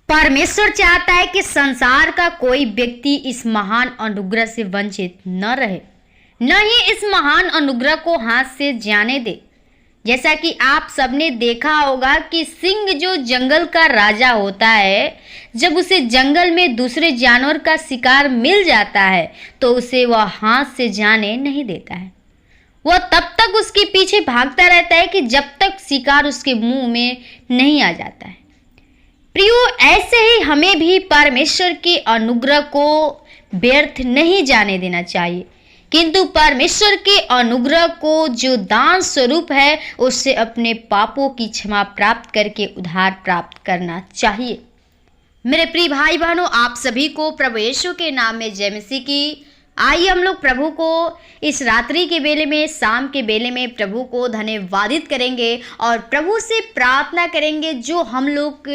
परमेश्वर चाहता है कि संसार का कोई व्यक्ति इस महान अनुग्रह से वंचित न रहे, न ही इस महान अनुग्रह को हाथ से जाने दे। जैसा कि आप सबने देखा होगा कि सिंह जो जंगल का राजा होता है, जब उसे जंगल में दूसरे जानवर का शिकार मिल जाता है तो उसे वह हाथ से जाने नहीं देता है। वह तब तक उसके पीछे भागता रहता है कि जब तक शिकार उसके मुंह में नहीं आ जाता है। प्रियो, ऐसे ही हमें भी परमेश्वर के अनुग्रह को व्यर्थ नहीं जाने देना चाहिए, किंतु परमेश्वर के अनुग्रह को जो दान स्वरूप है उससे अपने पापों की क्षमा प्राप्त करके उद्धार प्राप्त करना चाहिए। मेरे प्रिय भाई बहनों, आप सभी को प्रभु यीशु के नाम में जय मसीह की। आइए हम लोग प्रभु को इस रात्रि के बेले में, शाम के बेले में प्रभु को धन्यवादित करेंगे और प्रभु से प्रार्थना करेंगे जो हम लोग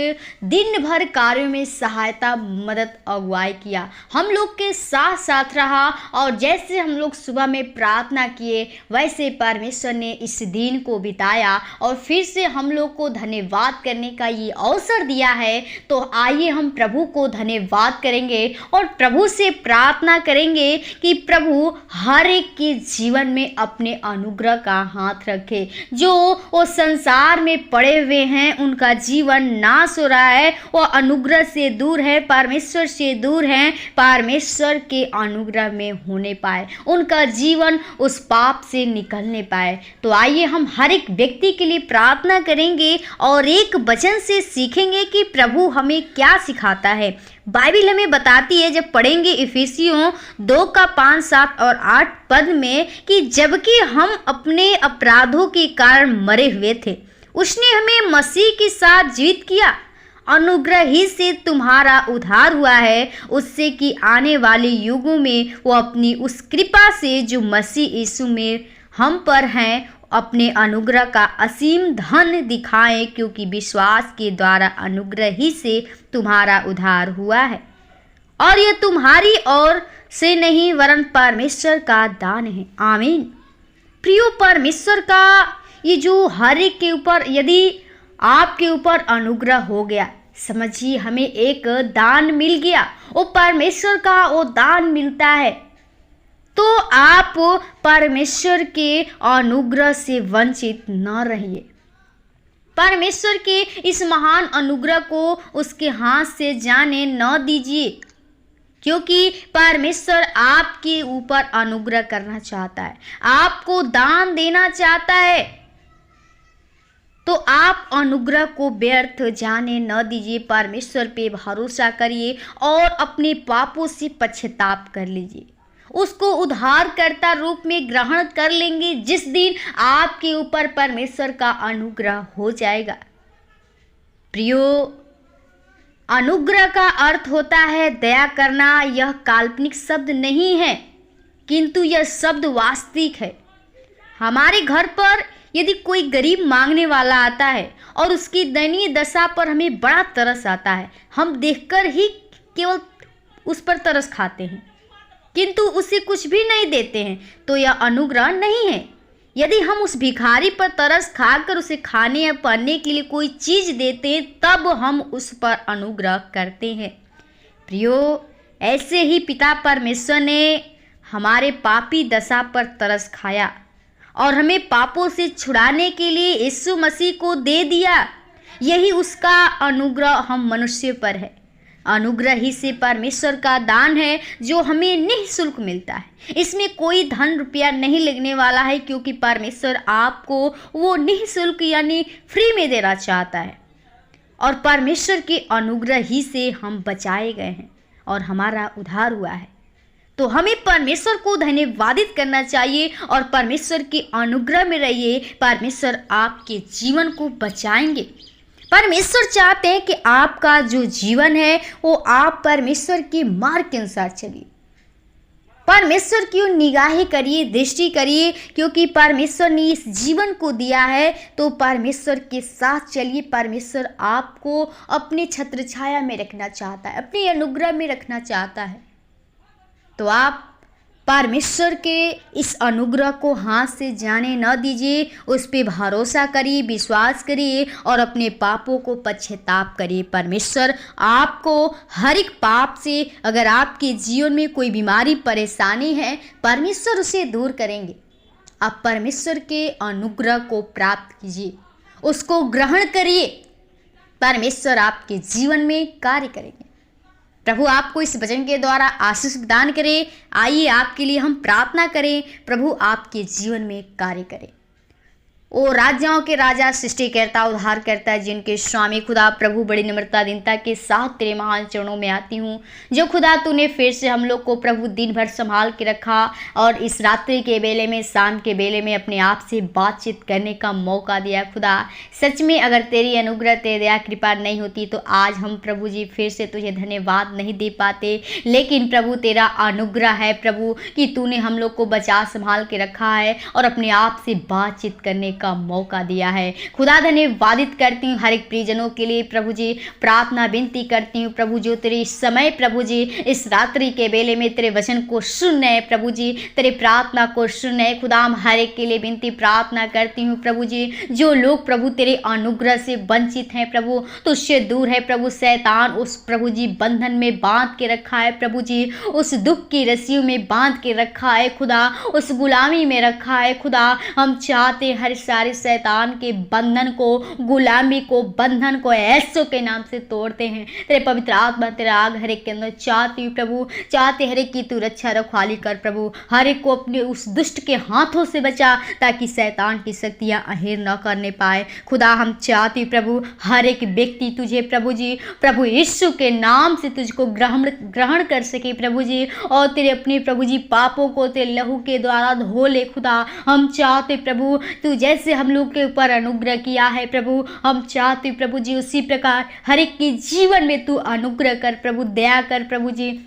दिन भर कार्यों में सहायता, मदद, अगुवाई किया, हम लोग के साथ साथ रहा। और जैसे हम लोग सुबह में प्रार्थना किए वैसे परमेश्वर ने इस दिन को बिताया और फिर से हम लोग को धन्यवाद करने का ये अवसर दिया है। तो आइए हम प्रभु को धन्यवाद करेंगे और प्रभु से प्रार्थना करेंगे कि प्रभु हर एक के जीवन में अपने अनुग्रह का हाथ रखे। जो वो संसार में पड़े हुए हैं, उनका जीवन नाश हो रहा है, वो अनुग्रह से दूर है, परमेश्वर से दूर हैं, परमेश्वर के अनुग्रह में होने पाए, उनका जीवन उस पाप से निकलने पाए। तो आइए हम हर एक व्यक्ति के लिए प्रार्थना करेंगे और एक वचन से सीखेंगे कि प्रभु हमें क्या सिखाता है। बाइबल हमें बताती है, जब पढ़ेंगे इफिसियों 2:5, 7 और 8 पद में, कि जबकि हम अपने अपराधों के कारण मरे हुए थे, उसने हमें मसीह के साथ जीवित किया। अनुग्रह ही से तुम्हारा उद्धार हुआ है, उससे कि आने वाले युगों में वो अपनी उस कृपा से जो मसीह यीशु में हम पर हैं अपने अनुग्रह का असीम धन दिखाएं, क्योंकि विश्वास के द्वारा अनुग्रह ही से तुम्हारा उद्धार हुआ है और यह तुम्हारी ओर से नहीं वरन परमेश्वर का दान है। आमीन। प्रियो, परमेश्वर का ये जो हर एक के ऊपर, यदि आपके ऊपर अनुग्रह हो गया, समझिए हमें एक दान मिल गया, वो परमेश्वर का वो दान मिलता है, तो आप परमेश्वर के अनुग्रह से वंचित न रहिए। परमेश्वर के इस महान अनुग्रह को उसके हाथ से जाने न दीजिए, क्योंकि परमेश्वर आपके ऊपर अनुग्रह करना चाहता है, आपको दान देना चाहता है। तो आप अनुग्रह को व्यर्थ जाने न दीजिए, परमेश्वर पे भरोसा करिए और अपने पापों से पश्चाताप कर लीजिए, उसको उद्धारकर्ता रूप में ग्रहण कर लेंगे जिस दिन आपके ऊपर परमेश्वर का अनुग्रह हो जाएगा। प्रियो, अनुग्रह का अर्थ होता है दया करना। यह काल्पनिक शब्द नहीं है, किंतु यह शब्द वास्तविक है। हमारे घर पर यदि कोई गरीब मांगने वाला आता है और उसकी दयनीय दशा पर हमें बड़ा तरस आता है, हम देखकर ही केवल उस पर तरस खाते हैं, किंतु उसे कुछ भी नहीं देते हैं, तो यह अनुग्रह नहीं है। यदि हम उस भिखारी पर तरस खाकर उसे खाने या पहनने के लिए कोई चीज देते हैं, तब हम उस पर अनुग्रह करते हैं। प्रियो, ऐसे ही पिता परमेश्वर ने हमारे पापी दशा पर तरस खाया और हमें पापों से छुड़ाने के लिए यीशु मसीह को दे दिया। यही उसका अनुग्रह हम मनुष्य पर है। अनुग्रह ही से परमेश्वर का दान है जो हमें निःशुल्क मिलता है। इसमें कोई धन रुपया नहीं लगने वाला है, क्योंकि परमेश्वर आपको वो निःशुल्क यानी फ्री में देना चाहता है। और परमेश्वर के अनुग्रह ही से हम बचाए गए हैं और हमारा उद्धार हुआ है। तो हमें परमेश्वर को धन्यवादित करना चाहिए और परमेश्वर के अनुग्रह में रहिए। परमेश्वर आपके जीवन को बचाएंगे। परमेश्वर चाहते हैं कि आपका जो जीवन है वो आप परमेश्वर के मार्ग के अनुसार चलिए, परमेश्वर की निगाहें करिए, दृष्टि करिए, क्योंकि परमेश्वर ने इस जीवन को दिया है। तो परमेश्वर के साथ चलिए। परमेश्वर आपको अपने छत्र छाया में रखना चाहता है, अपने अनुग्रह में रखना चाहता है। तो आप परमेश्वर के इस अनुग्रह को हाथ से जाने न दीजिए, उस पे भरोसा करिए, विश्वास करिए और अपने पापों को पश्चाताप करिए। परमेश्वर आपको हर एक पाप से, अगर आपके जीवन में कोई बीमारी परेशानी है, परमेश्वर उसे दूर करेंगे। आप परमेश्वर के अनुग्रह को प्राप्त कीजिए, उसको ग्रहण करिए, परमेश्वर आपके जीवन में कार्य करेंगे। प्रभु आपको इस वचन के द्वारा आशीष प्रदान करे। आइए आपके लिए हम प्रार्थना करें, प्रभु आपके जीवन में कार्य करें। ओ राजाओं के राजा, सृष्टिकर्ता, उद्धारकर्ता, जिनके स्वामी खुदा प्रभु बड़ी नम्रता दीनता के साथ तेरे महान चरणों में आती हूँ। जो खुदा तूने फिर से हम लोग को प्रभु दिन भर संभाल के रखा और इस रात्रि के बेले में, शाम के बेले में अपने आप से बातचीत करने का मौका दिया। खुदा सच में अगर तेरी अनुग्रह, तेरी दया कृपा नहीं होती तो आज हम प्रभु जी फिर से तुझे धन्यवाद नहीं दे पाते। लेकिन प्रभु तेरा अनुग्रह है प्रभु कि तूने हम लोग को बचा संभाल के रखा है और अपने आप से बातचीत करने का मौका दिया है। खुदा धन्यवादित करती हूँ हर एक प्रियजनों के लिए प्रभु जी, प्रार्थना विनती करती हूँ प्रभु जो तेरे इस समय प्रभु जी इस रात्रि के बेले में तेरे वचन को सुन रहे हैं प्रभु जी, तेरे प्रार्थना को सुन रहे हैं। खुदा हम हर एक के लिए विनती प्रार्थना करती हूँ प्रभु जी, जो लोग प्रभु तेरे अनुग्रह से वंचित हैं प्रभु, तुझसे दूर है प्रभु, शैतान उस प्रभु जी बंधन में बांध के रखा है प्रभु जी, उस दुख की रस्सियों में बांध के रखा है खुदा, उस गुलामी में रखा है खुदा। हम चाहते हर सारे शैतान के बंधन को, गुलामी को, बंधन को यीशु के नाम से तोड़ते हैं। तेरे पवित्र आत्मा, तेरा आग हर एक के अंदर चाहती हूँ प्रभु, चाहते हर एक की तू रक्षा रखवाली कर प्रभु, हर एक को अपने उस दुष्ट के हाथों से बचा ताकि शैतान की शक्तियां अहेर न करने पाए। खुदा हम चाहती प्रभु हर एक व्यक्ति तुझे प्रभु जी, प्रभु यीशु के नाम से तुझको ग्रहण कर सके प्रभु जी, और तेरे अपने प्रभु जी पापों को तेरे लहू के द्वारा धो ले खुदा। हम चाहते प्रभु तू जैसे हम लोग के ऊपर अनुग्रह किया है प्रभु, हम चाहते प्रभु जी उसी प्रकार हर एक के जीवन में तू अनुग्रह कर प्रभु, दया कर प्रभु जी,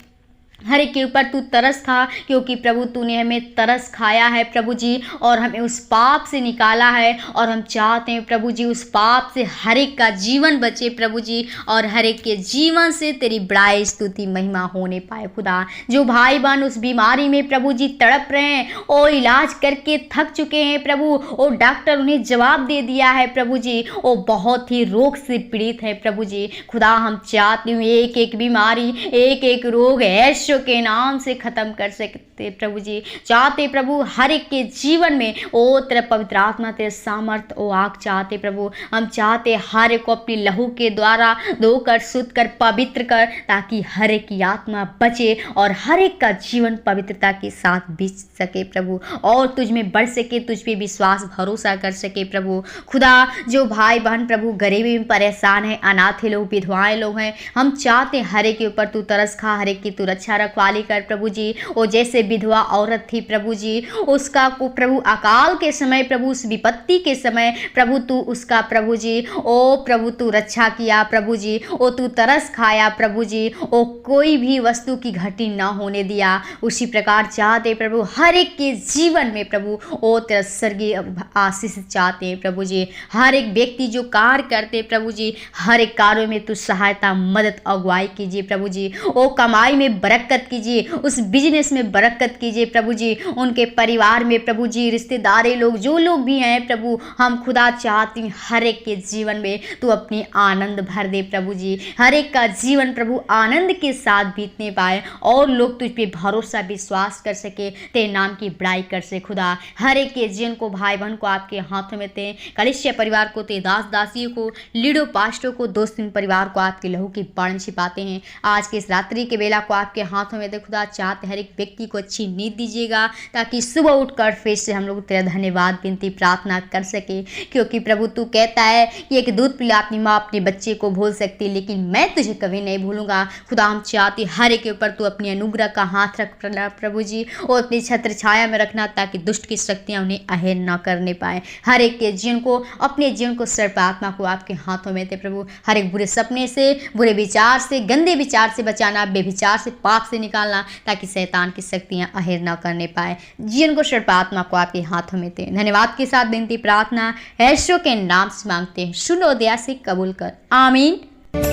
हर एक के ऊपर तू तरस खा, क्योंकि प्रभु तूने हमें तरस खाया है प्रभु जी और हमें उस पाप से निकाला है। और हम चाहते हैं प्रभु जी उस पाप से हर एक का जीवन बचे प्रभु जी, और हर एक के जीवन से तेरी बड़ाई स्तुति महिमा होने पाए खुदा। जो भाई बहन उस बीमारी में प्रभु जी तड़प रहे हैं, ओ इलाज करके थक चुके हैं प्रभु, ओ डॉक्टर उन्हें जवाब दे दिया है प्रभु जी, ओ बहुत ही रोग से पीड़ित है प्रभु जी। खुदा हम चाहते हैं एक एक बीमारी, एक एक रोग यीशु के नाम से खत्म कर सकते प्रभु जी। चाहते प्रभु हर एक के जीवन में ओ तेरा पवित्र आत्मा, तेरे सामर्थ ओ आग चाहते प्रभु। हम चाहते हर एक को अपनी लहू के द्वारा धोकर, शुद्ध कर, पवित्र कर, ताकि हर एक की आत्मा बचे और हर एक का जीवन पवित्रता के साथ बीत सके प्रभु, और तुझ में बढ़ सके, तुझ पे विश्वास भरोसा कर सके प्रभु। खुदा जो भाई बहन प्रभु गरीबी में परेशान है, अनाथ लोग, विधवाएं लोग हैं, हम चाहते हर एक के ऊपर तू तरस खा, हर एक की तू रक्षा रखवाली कर प्रभु जी। वो जैसे विधवा औरत थी प्रभु जी, उसका को प्रभु अकाल के समय प्रभु, उस विपत्ति के समय प्रभु तू उसका प्रभु जी, ओ प्रभु तू रक्षा किया प्रभु जी, ओ तू तरस खाया प्रभु जी, ओ कोई भी वस्तु की घटी ना होने दिया। उसी प्रकार चाहते प्रभु हर एक के जीवन में प्रभु ओ तेरा स्वर्गीय आशीष चाहते हैं प्रभु जी। हर एक व्यक्ति जो कार्य करते प्रभु जी, हर एक कार्यों में तू सहायता, मदद, अगुवाई कीजिए प्रभु जी। ओ कमाई में बरकत कीजिए, उस बिजनेस में बरकत कीजिए प्रभु जी, उनके परिवार में प्रभु जी, रिश्तेदारी लोग जो लोग भी हैं प्रभु, हम खुदा चाहती हूँ हर एक के जीवन में तू अपनी आनंद भर दे प्रभु जी। हर एक का जीवन प्रभु आनंद के साथ बीतने पाए और लोग तुझ पे भरोसा, विश्वास कर सके, तेरे नाम की बड़ाई कर सके खुदा। हर एक के जीवन को, भाई बहन को आपके हाथों में ते, कलिसिया परिवार को ते, दास दासियों को, लीडो पास्टों को, दोस्तों परिवार को आपके लहू की बाण छिपाते हैं। आज के इस रात्रि के बेला को आपके हाथों में दे खुदा। चाहते हर एक व्यक्ति को अच्छी नींद दीजिएगा ताकि सुबह उठकर फिर से हम लोग तेरा धन्यवाद, विनती, प्रार्थना कर सके, क्योंकि प्रभु तू कहता है कि एक दूध पिला अपनी माँ अपने बच्चे को भूल सकती, लेकिन मैं तुझे कभी नहीं भूलूंगा। खुदा हम चाहते हर एक के ऊपर तू अपनी अनुग्रह का हाथ रख प्रभु जी, और अपनी छत्र छाया में रखना ताकि दुष्ट की शक्तियाँ उन्हें अहेर न करने पाए। हर एक के जीवन को, अपने जीवन को, सर्प आत्मा को आपके हाथों में थे प्रभु। हर एक बुरे सपने से, बुरे विचार से, गंदे विचार से बचाना, बेविचार से, पाप से निकालना, ताकि शैतान की शक्तियां अहेर न करने पाए। जीवन को, सर्प आत्मा को आपके हाथों में थे। धन्यवाद के साथ विनती प्रार्थना यीशु के नाम से मांगते हैं, सुनो दया से कबूल कर, आमीन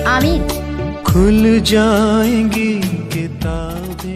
आमीन। खुल जाएंगी किताबें